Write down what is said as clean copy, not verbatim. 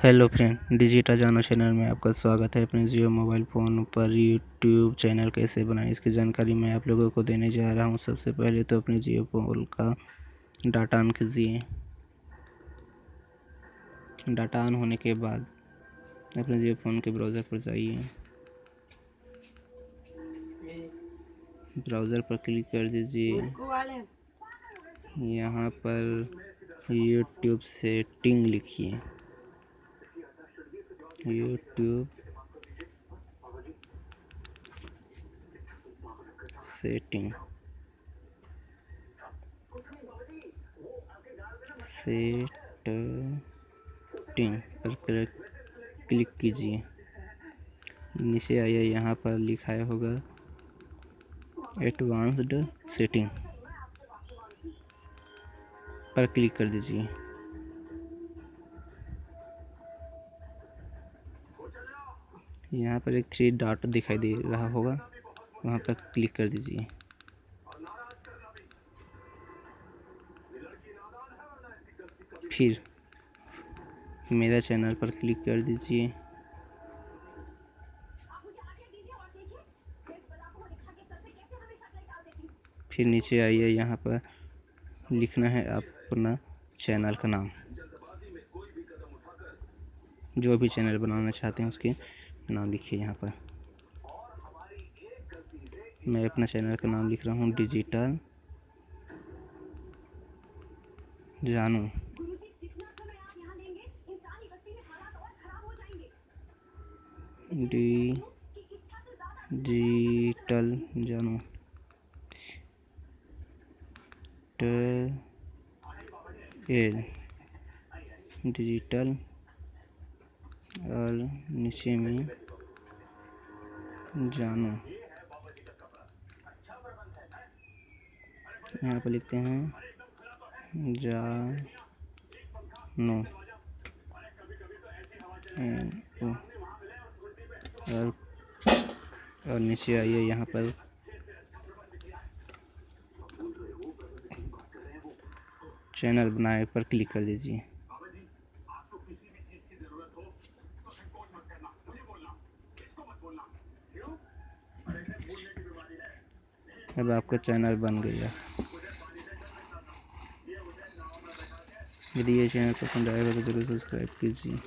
Hello friend, digital जानो channel में आपका स्वागत है। अपने जियो मोबाइल फ़ोन पर यूट्यूब चैनल कैसे बनाएं, इसकी जानकारी मैं आप लोगों को देने जा रहा हूं। सबसे पहले तो अपने जियो फ़ोन का डाटा ऑन कीजिए। डाटा ऑन होने के बाद अपने जियो फ़ोन के ब्राउज़र पर जाइए। ब्राउज़र पर क्लिक कर दीजिए। यहाँ पर यूट्यूब सेटिंग लिखिए। यूट्यूब सेटिंग पर क्लिक कीजिए। नीचे आइए, यहाँ पर लिखा होगा एडवांस्ड सेटिंग पर क्लिक कर दीजिए। यहाँ पर एक 3 डॉट दिखाई दे रहा होगा, वहाँ पर क्लिक कर दीजिए। फिर मेरा चैनल पर क्लिक कर दीजिए। फिर नीचे आइए, यहाँ पर लिखना है अपना चैनल का नाम। जो भी चैनल बनाना चाहते हैं उसके नाम लिखिए। यहाँ पर मैं अपना चैनल का नाम लिख रहा हूँ, डिजिटल जानू। डिजिटल जानू डिजिटल और नीचे में जानू। यहाँ पर लिखते हैं जानू और नीचे आइए, यहाँ पर चैनल बनाए पर क्लिक कर दीजिए। अब आपका चैनल बन गया। यदि ये चैनल पसंद आएगा तो जरूर सब्सक्राइब कीजिए।